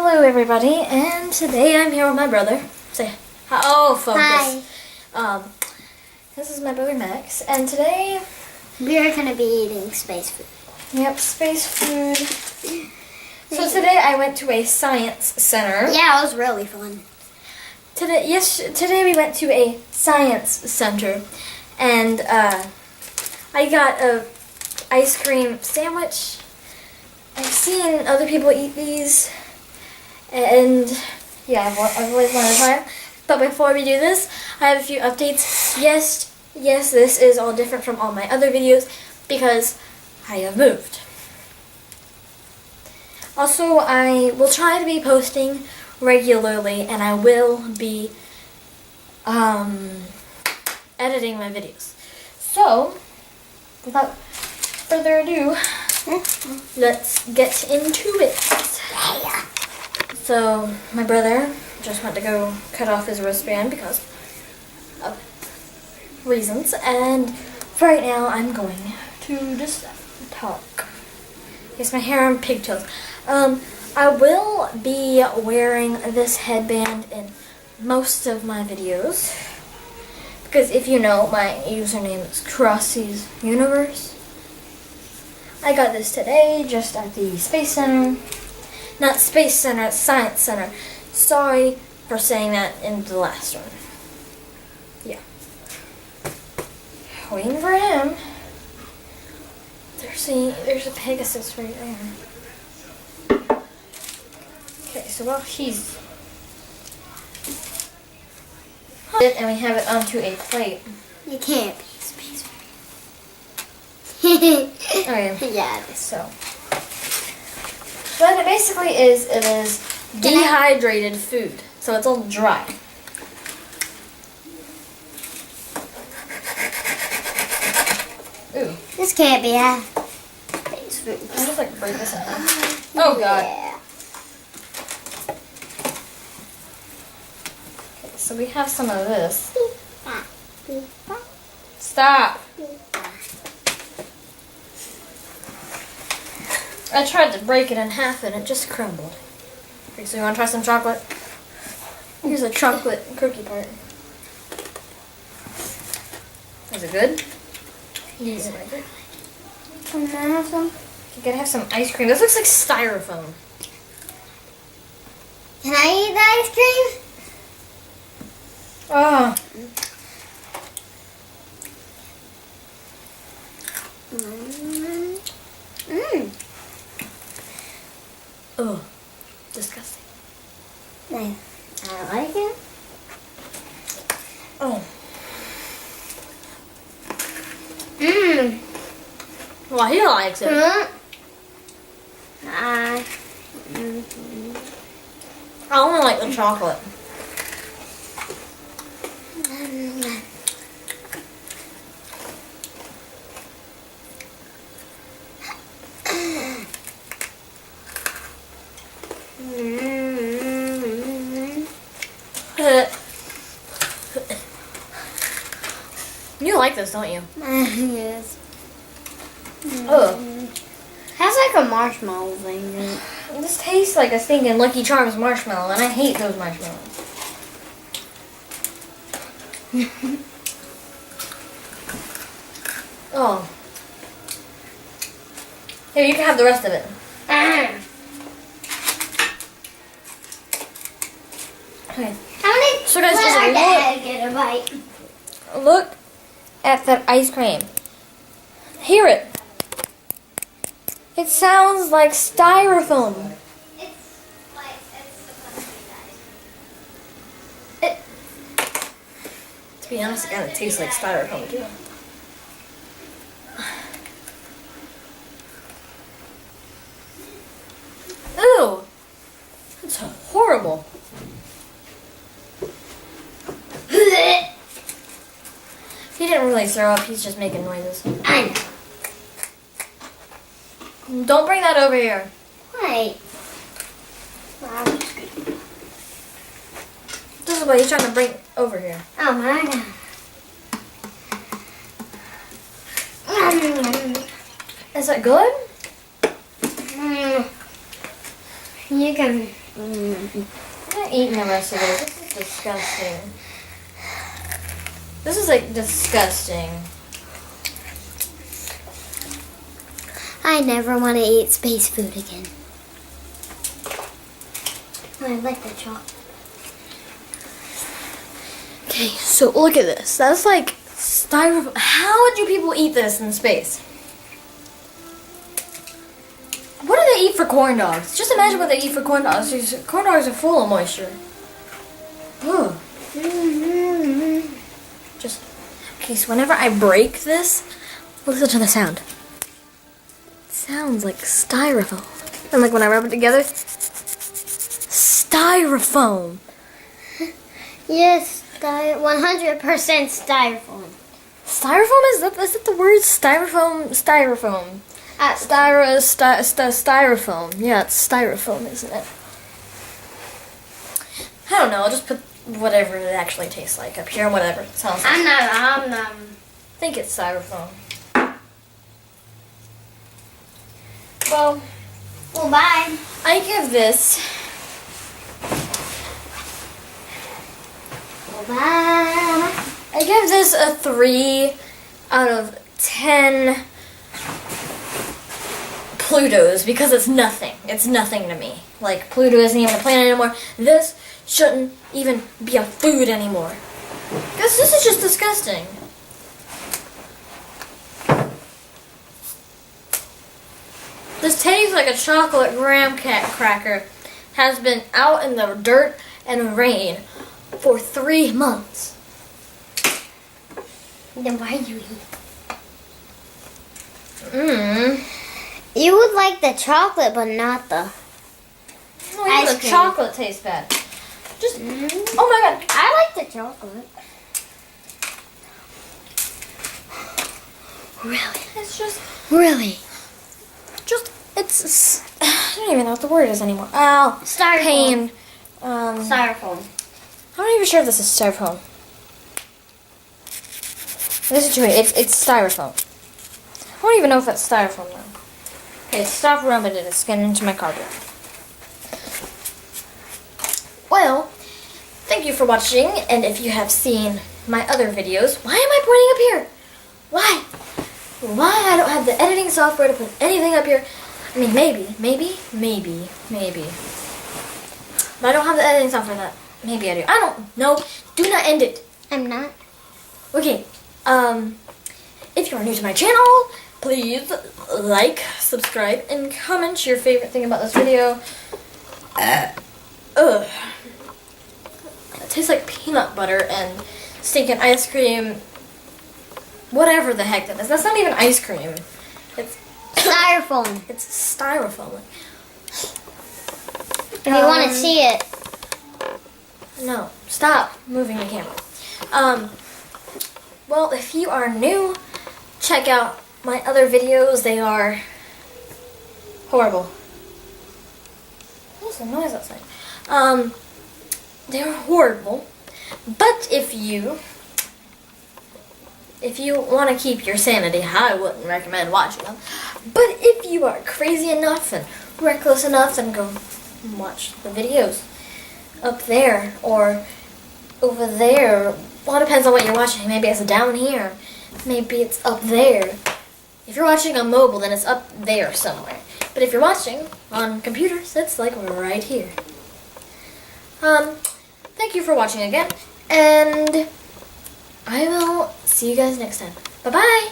Hello everybody, and today I'm here with my brother. Say hi. Oh, focus. Hi. This is my brother Max, and today we are going to be eating space food. Yep, space food. So today I went to a science center. Yeah, it was really fun. Today we went to a science center, and I got a ice cream sandwich. I've seen other people eat these, and yeah, I've always wanted to try them. But before we do this, I have a few updates. Yes, this is all different from all my other videos because I have moved. Also, I will try to be posting regularly, and I will be editing my videos. So, without further ado, let's get into it. So, my brother just went to go cut off his wristband because of reasons, and right now I'm going to just talk. It's my hair and pigtails. I will be wearing this headband in most of my videos because if you know, my username is Crossy's Universe. I got this today just at the Space Center. Not Space Center, it's Science Center. Sorry for saying that in the last one. Yeah. Waiting for him. There's a Pegasus right there. Okay, so while he's... And we have it onto a plate. You can't be space food. Okay. Yeah, it is. So, what it basically is, it is dehydrated food. So it's all dry. Ooh. This can't be space food. I'll just like break this in half. Oh god. Yeah. Okay, so we have some of this. Stop. I tried to break it in half and it just crumbled. Okay, so you want to try some chocolate? Here's a chocolate cookie part. Is it good? Yes. Like it? Can I have some? You gotta have some ice cream. This looks like styrofoam. Can I eat the ice cream? Oh. Oh. Disgusting. I like it. Oh. Mmm. Well, he likes it. I only like the chocolate. You like this, don't you? Yes. Oh. Has like a marshmallow thing in it. This tastes like a stinking Lucky Charms marshmallow, and I hate those marshmallows. Oh. Here, you can have the rest of it. Okay. How many? So guys, just get a bite. look at that ice cream. Hear it. It sounds like styrofoam. It's supposed to be To be honest, it kind of tastes like styrofoam too. Ew! It's horrible. He didn't really throw up, he's just making noises. I know. Don't bring that over here. Wait. This is what he's trying to bring over here. Oh my god. Is that good? You can I'm not eating the rest of it. This is disgusting. This is like disgusting. I never want to eat space food again. I like the chocolate. Okay, so look at this. That's like styrofoam. How do people eat this in space? What do they eat for corn dogs? Just imagine what they eat for corn dogs. These corn dogs are full of moisture. Ugh. Just, okay, so whenever I break this, listen to the sound. It sounds like styrofoam. And like when I rub it together, styrofoam. Yes, 100% styrofoam. Styrofoam, is that the word? Styrofoam. Styrofoam. Yeah, it's styrofoam, isn't it? I don't know. I'll just put whatever it actually tastes like up here and whatever it sounds like. I I think it's styrofoam. Well, bye. I give this Bye. I give this a 3 out of 10 Plutos because it's nothing. It's nothing to me. Like, Pluto isn't even a planet anymore. This shouldn't even be a food anymore. This is just disgusting. This tastes like a chocolate graham cracker has been out in the dirt and rain for 3 months. Then why do you eat? You would like the chocolate, but not the Oh, ice the cream. chocolate tastes bad. Just, oh my god. I like the chocolate. Really? It's just, Really? it's, I don't even know what the word is anymore. Ow. Styrofoam. Pain. Styrofoam. I'm not even sure if this is styrofoam. Listen to it. It's styrofoam. I don't even know if it's styrofoam though. Okay, stop rubbing it. It's getting into my carpet. Well, thank you for watching. And if you have seen my other videos, why am I pointing up here? Why? Why I don't have the editing software to put anything up here? I mean, maybe. But I don't have the editing software that. Maybe I do. I don't know. Do not end it. I'm not. Okay, if you're new to my channel, please like, subscribe, and comment your favorite thing about this video. Ugh. It tastes like peanut butter and stinking ice cream. Whatever the heck that is. That's not even ice cream. It's Styrofoam. it's styrofoam. If you want to see it. No, stop moving the camera. Well, if you are new, check out my other videos. They are horrible. There's a noise outside. They are horrible. But if you want to keep your sanity, I wouldn't recommend watching them. But if you are crazy enough and reckless enough, then go watch the videos up there or over there. Well, it depends on what you're watching. Maybe it's down here. Maybe it's up there. If you're watching on mobile, then it's up there somewhere. But if you're watching on computers, it's like right here. Thank you for watching again, and I will see you guys next time. Bye-bye!